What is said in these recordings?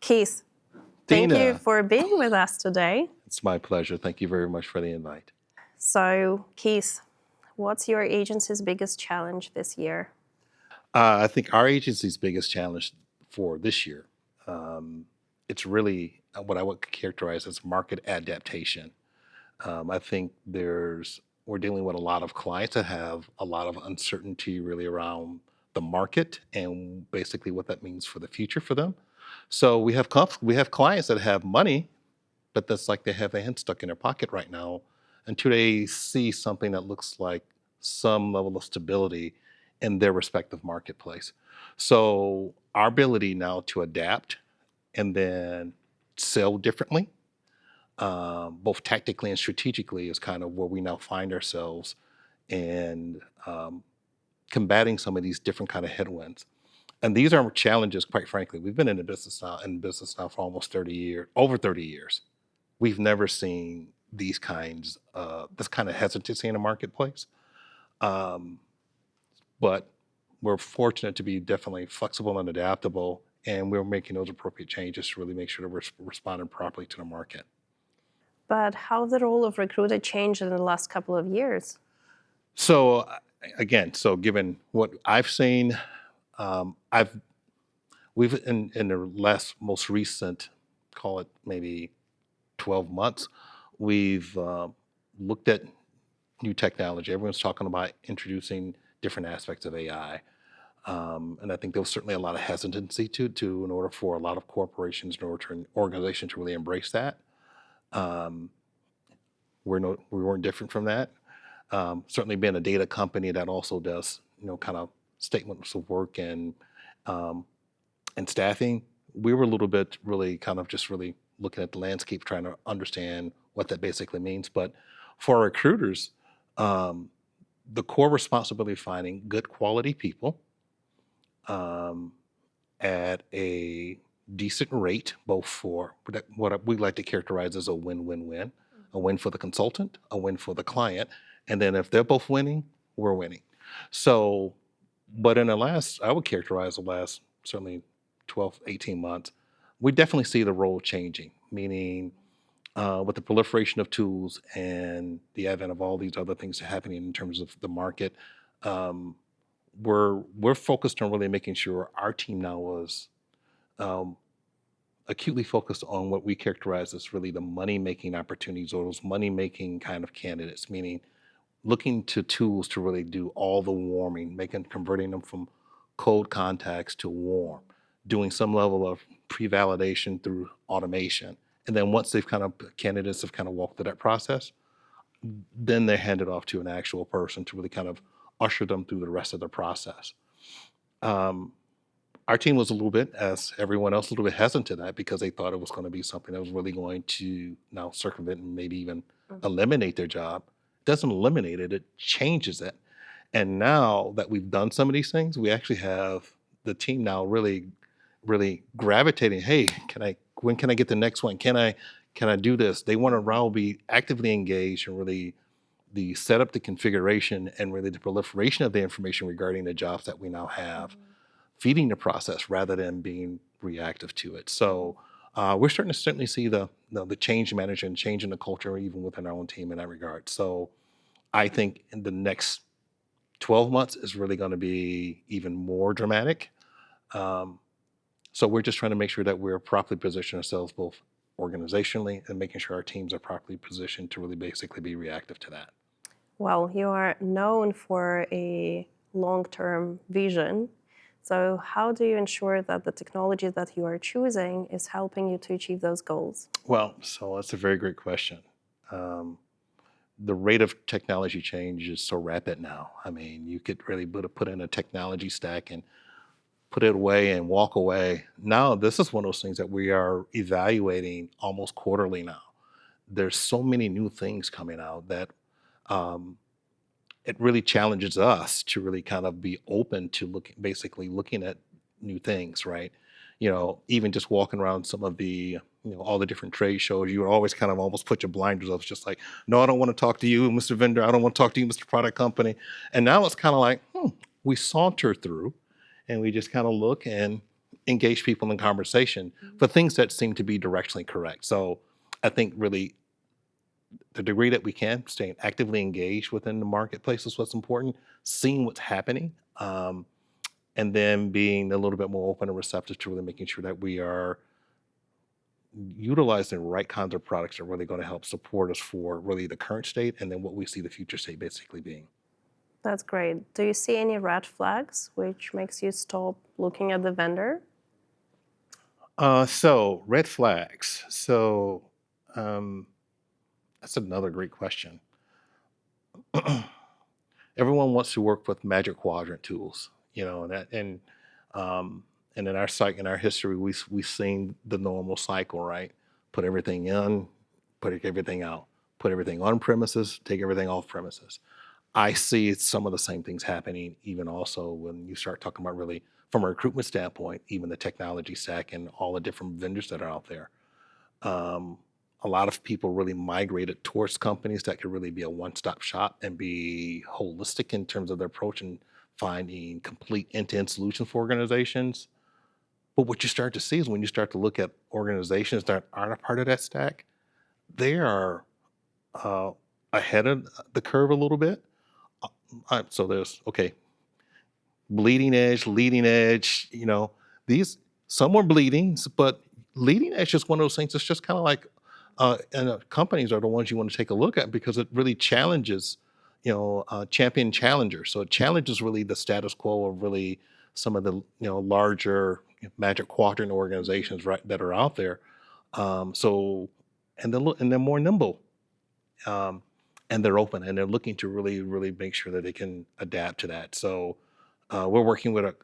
Keith, thank you Dina, for being with us today. it's my pleasure. Thank you very much for the invite. So, Keith, what's your agency's biggest challenge this year? I think our agency's biggest challenge for this year, it's really what I would characterize as market adaptation. I think we're dealing with a lot of clients that have a lot of uncertainty really around the market and basically what that means for the future for them. So we have clients that have money, but that's like they have their hand stuck in their pocket right now until they see something that looks like some level of stability in their respective marketplace. So our ability now to adapt and then sell differently, both tactically and strategically, is kind of where we now find ourselves and combating some of these different kind of headwinds. And these are challenges, quite frankly. We've been in business now for almost 30 years, over 30 years. We've never seen this kind of hesitancy in the marketplace. Um, but we're fortunate to be definitely flexible and adaptable, and we're making those appropriate changes to really make sure that we're responding properly to the market. But how the role of recruiter changed in the last couple of years? So again, so given what I've seen, um, I've we've in the most recent, call it maybe 12 months, we've looked at new technology. Everyone's talking about introducing different aspects of AI. And I think there was certainly a lot of hesitancy in order for a lot of corporations, in order for an organization to really embrace that. Um, we weren't different from that. Certainly being a data company that also does, kind of statements of work um, and staffing, we were a little bit really kind of just really looking at the landscape, trying to understand what that basically means. But for recruiters, um, the core responsibility of finding good quality people um, at a decent rate, both for what we like to characterize as a win-win-win, a win for the consultant, a win for the client, and then if they're both winning, we're winning. So, but I would characterize the last certainly 12, 18 months, we definitely see the role changing, meaning with the proliferation of tools and the advent of all these other things happening in terms of the market, um, we're focused on really making sure our team now is um, acutely focused on what we characterize as really the money making opportunities or those money making kind of candidates, meaning looking to tools to really do all the warming, converting them from cold contacts to warm, doing some level of pre-validation through automation. And then once candidates have kind of walked through that process, then they're handed off to an actual person to really kind of usher them through the rest of the process. Um, our team was a little bit, as everyone else, a little bit hesitant to that because they thought it was going to be something that was really going to now circumvent and maybe even eliminate their job. It doesn't eliminate it, it changes it. And now that we've done some of these things, we actually have the team now really, really gravitating, hey, when can I get the next one? Can I do this? They want to now be actively engaged and really the setup, the configuration, and really the proliferation of the information regarding the jobs that we now have, feeding the process rather than being reactive to it. So we're starting to certainly see the change management and change in the culture even within our own team in that regard. So I think in the next 12 months is really going to be even more dramatic. Um, so we're just trying to make sure that we're properly positioning ourselves both organizationally and making sure our teams are properly positioned to really basically be reactive to that. Well, you are known for a long-term vision. So how do you ensure that the technology that you are choosing is helping you to achieve those goals? Well, so that's a very great question. Um, the rate of technology change is so rapid now. I mean, you could really put in a technology stack and put it away and walk away. Now, this is one of those things that we are evaluating almost quarterly now. There's so many new things coming out that um, it really challenges us to really kind of be open to basically looking at new things, right? Even just walking around some of all the different trade shows, you would always kind of almost put your blinders up. It's just like, no, I don't want to talk to you, Mr. Vendor. I don't want to talk to you, Mr. Product Company. And now it's kind of like, we saunter through and we just kind of look and engage people in conversation for things that seem to be directionally correct. So I think really the degree that we can, staying actively engaged within the marketplace is what's important, seeing what's happening, and then being a little bit more open and receptive to really making sure that we are utilizing the right kinds of products that are really going to help support us for really the current state and then what we see the future state basically being. That's great. Do you see any red flags which makes you stop looking at the vendor? So red flags. So um, that's another great question. Everyone wants to work with Magic Quadrant tools, um, and in our site, in our history, we've seen the normal cycle, right? Put everything in, put everything out, put everything on premises, take everything off premises. I see some of the same things happening, even also when you start talking about really from a recruitment standpoint, even the technology stack and all the different vendors that are out there. Um, a lot of people really migrated towards companies that could really be a one-stop shop and be holistic in terms of their approach and finding complete end-to-end solutions for organizations. But what you start to see is when you start to look at organizations that aren't a part of that stack, they are uh, ahead of the curve a little bit. So there's okay, bleeding edge, leading edge. These some are bleeding, but leading edge is one of those things. It's just kind of like, companies are the ones you want to take a look at because it really challenges, champion challengers. So it challenges really the status quo of really some of the larger Magic Quadrant organizations right that are out there. So and they're more nimble. Um, and they're open and they're looking to really, really make sure that they can adapt to that. So we're working with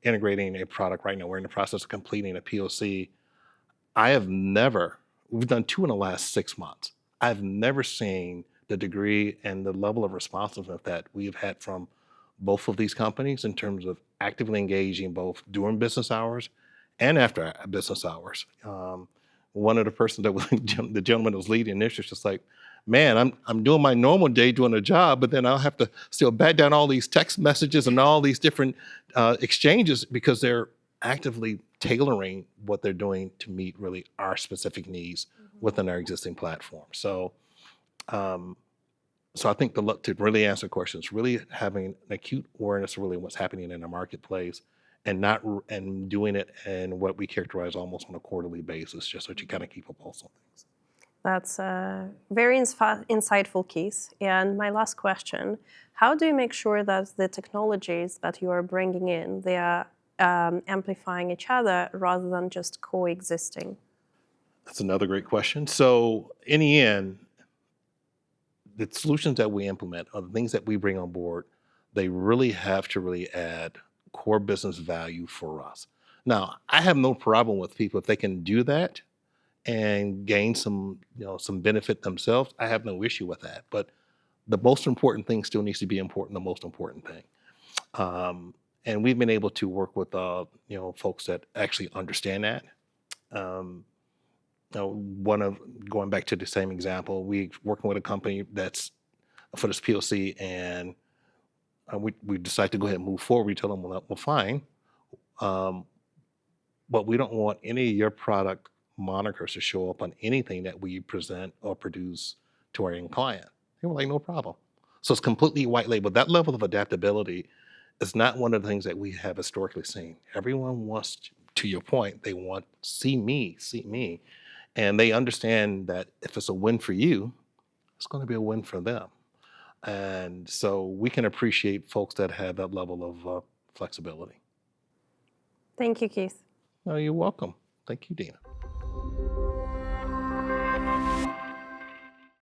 integrating a product right now. We're in the process of completing a POC. I have never, we've done two in the last 6 months. I've never seen the degree and the level of responsiveness that we've had from both of these companies in terms of actively engaging both during business hours and after business hours. One of the persons that was the gentleman that was leading this was just like, man, I'm doing my normal day doing a job, but then I'll have to still bat down all these text messages and all these different exchanges because they're actively tailoring what they're doing to meet really our specific needs within our existing platform. Um, so I think to really answer questions, really having an acute awareness of really what's happening in the marketplace and not and doing it in what we characterize almost on a quarterly basis, just so that you kind of keep a pulse on things. That's a very insightful, Keith. And my last question, how do you make sure that the technologies that you are bringing in, they are amplifying each other rather than just coexisting? That's another great question. So in the end, the solutions that we implement or the things that we bring on board, they really have to really add core business value for us. Now, I have no problem with people if they can do that and gain some benefit themselves. I have no issue with that. But the most important thing still needs to be important, the most important thing. And we've been able to work with folks that actually understand that. Um, one of Going back to the same example, we working with a company that's for this POC, and we decide to go ahead and move forward. We tell them, well, fine, um, but we don't want any of your product monikers to show up on anything that we present or produce to our end client. They were like, no problem. So it's completely white label. That level of adaptability is not one of the things that we have historically seen. Everyone wants, to your point, they want see me. And they understand that if it's a win for you, it's going to be a win for them. And so we can appreciate folks that have that level of flexibility. Thank you, Keith. Oh, you're welcome. Thank you, Dina.